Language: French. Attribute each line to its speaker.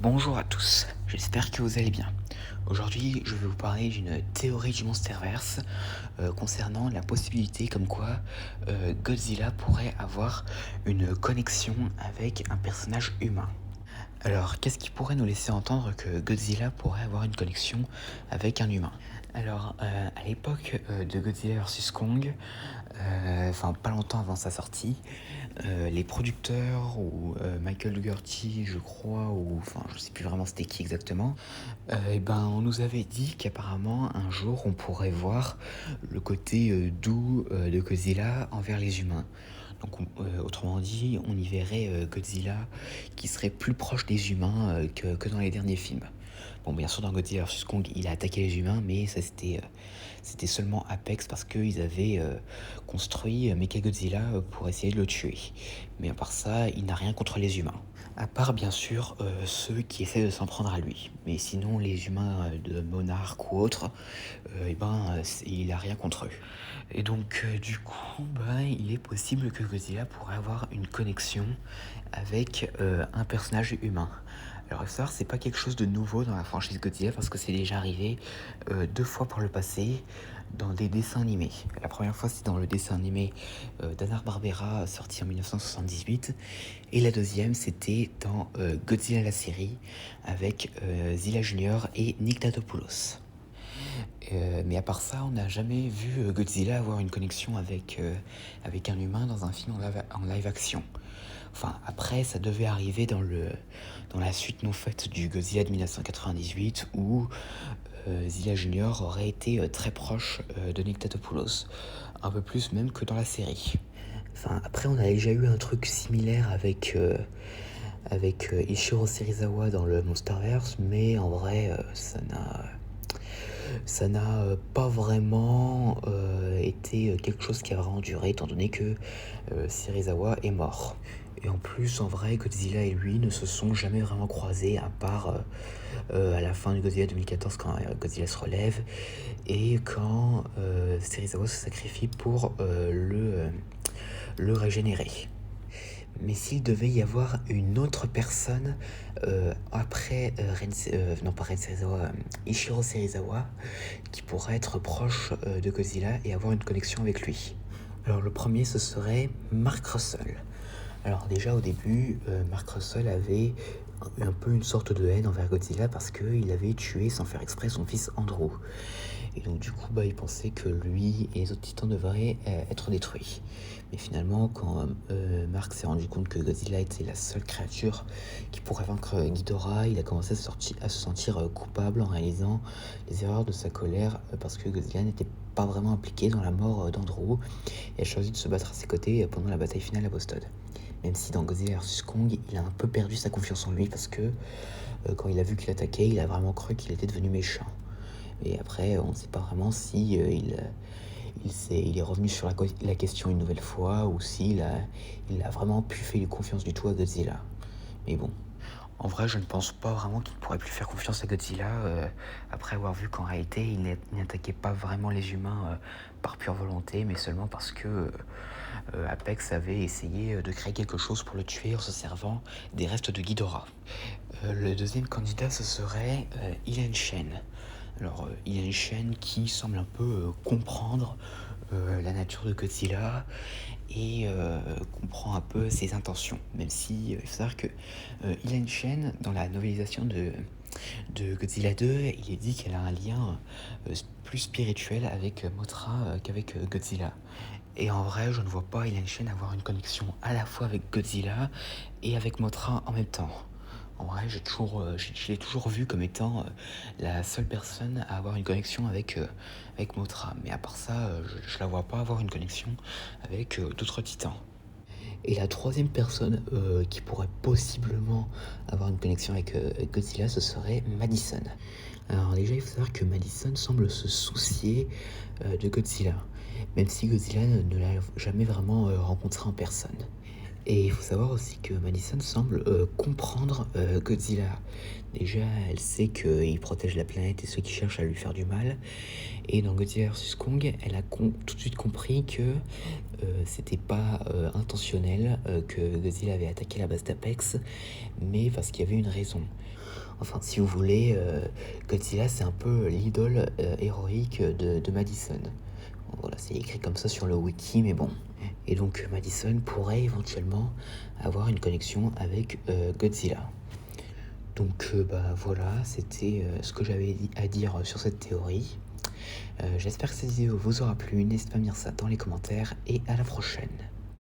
Speaker 1: Bonjour à tous, j'espère que vous allez bien. Aujourd'hui, je vais vous parler d'une théorie du Monsterverse concernant la possibilité comme quoi Godzilla pourrait avoir une connexion avec un personnage humain. Alors, qu'est-ce qui pourrait nous laisser entendre que Godzilla pourrait avoir une connexion avec un humain? Alors, à l'époque de Godzilla vs Kong, enfin pas longtemps avant sa sortie, les producteurs ou Michael Dougherty, je crois, ou enfin je sais plus vraiment c'était qui exactement, et ben on nous avait dit qu'apparemment un jour on pourrait voir le côté doux de Godzilla envers les humains. Donc autrement dit, on y verrait Godzilla qui serait plus proche des humains que dans les derniers films. Bon, bien sûr, dans Godzilla vs Kong, il a attaqué les humains, mais ça c'était seulement Apex parce qu'ils avaient construit Mechagodzilla pour essayer de le tuer. Mais à part ça, il n'a rien contre les humains. À part bien sûr ceux qui essaient de s'en prendre à lui. Mais sinon, les humains de Monarch ou autres, il a rien contre eux. Et donc, du coup, il est possible que Godzilla pourrait avoir une connexion avec un personnage humain. Alors, il faut savoir, c'est pas quelque chose de nouveau dans la franchise Godzilla parce que c'est déjà arrivé deux fois par le passé dans des dessins animés. La première fois, c'est dans le dessin animé d'Hanna-Barbera sorti en 1978, et la deuxième, c'était dans Godzilla la série avec Zilla Junior et Nick Tatopoulos. Mais à part ça, on n'a jamais vu Godzilla avoir une connexion avec un humain dans un film en live action. Enfin, après, ça devait arriver dans la suite non faite du Godzilla de 1998 où Zilla Junior aurait été très proche de Nick Tatopoulos, un peu plus même que dans la série. Enfin, après, on a déjà eu un truc similaire avec Ishiro Serizawa dans le Monsterverse, mais en vrai, ça n'a pas vraiment été quelque chose qui a vraiment duré, étant donné que Serizawa est mort. Et en plus, en vrai, Godzilla et lui ne se sont jamais vraiment croisés, à part à la fin du Godzilla 2014, quand Godzilla se relève, et quand Serizawa se sacrifie pour le régénérer. Mais s'il devait y avoir une autre personne après non pas Ren Serizawa, Ishiro Serizawa, qui pourrait être proche de Godzilla et avoir une connexion avec lui. Alors le premier, ce serait Mark Russell. Alors déjà au début, Mark Russell avait un peu une sorte de haine envers Godzilla parce qu'il avait tué sans faire exprès son fils Andrew. Et donc du coup, il pensait que lui et les autres titans devraient être détruits. Mais finalement, quand Mark s'est rendu compte que Godzilla était la seule créature qui pourrait vaincre Ghidorah, il a commencé à se sentir coupable en réalisant les erreurs de sa colère parce que Godzilla n'était pas vraiment impliqué dans la mort d'Andrew et a choisi de se battre à ses côtés pendant la bataille finale à Boston. Même si dans Godzilla vs Kong, il a un peu perdu sa confiance en lui parce que quand il a vu qu'il attaquait, il a vraiment cru qu'il était devenu méchant. Et après, on ne sait pas vraiment si il est revenu sur la question une nouvelle fois ou s'il a vraiment pu faire confiance du tout à Godzilla. Mais bon, en vrai, je ne pense pas vraiment qu'il pourrait plus faire confiance à Godzilla après avoir vu qu'en réalité, il n'attaquait pas vraiment les humains par pure volonté, mais seulement parce que Apex avait essayé de créer quelque chose pour le tuer en se servant des restes de Ghidorah. Le deuxième candidat, ce serait Ilan Shen. Alors, Ilan Shen qui semble un peu comprendre la nature de Godzilla et comprend un peu ses intentions. Même si il faut savoir que Ilan Shen, dans la novélisation de Godzilla 2, il est dit qu'elle a un lien plus spirituel avec Mothra qu'avec Godzilla. Et en vrai, je ne vois pas Ilan Shen avoir une connexion à la fois avec Godzilla et avec Mothra en même temps. En vrai, je l'ai toujours vu comme étant la seule personne à avoir une connexion avec Mothra. Mais à part ça, je la vois pas avoir une connexion avec d'autres titans. Et la troisième personne qui pourrait possiblement avoir une connexion avec Godzilla, ce serait Madison. Alors déjà, il faut savoir que Madison semble se soucier de Godzilla, même si Godzilla ne l'a jamais vraiment rencontré en personne. Et il faut savoir aussi que Madison semble comprendre Godzilla. Déjà, elle sait qu'il protège la planète et ceux qui cherchent à lui faire du mal. Et dans Godzilla vs Kong, elle a tout de suite compris que c'était pas intentionnel que Godzilla avait attaqué la base d'Apex, mais parce qu'il y avait une raison. Enfin, si vous voulez, Godzilla, c'est un peu l'idole héroïque de Madison. Bon, voilà, c'est écrit comme ça sur le wiki, mais bon. Et donc, Madison pourrait éventuellement avoir une connexion avec Godzilla. Donc, bah voilà, c'était ce que j'avais à dire sur cette théorie. J'espère que cette vidéo vous aura plu. N'hésitez pas à me dire ça dans les commentaires et à la prochaine.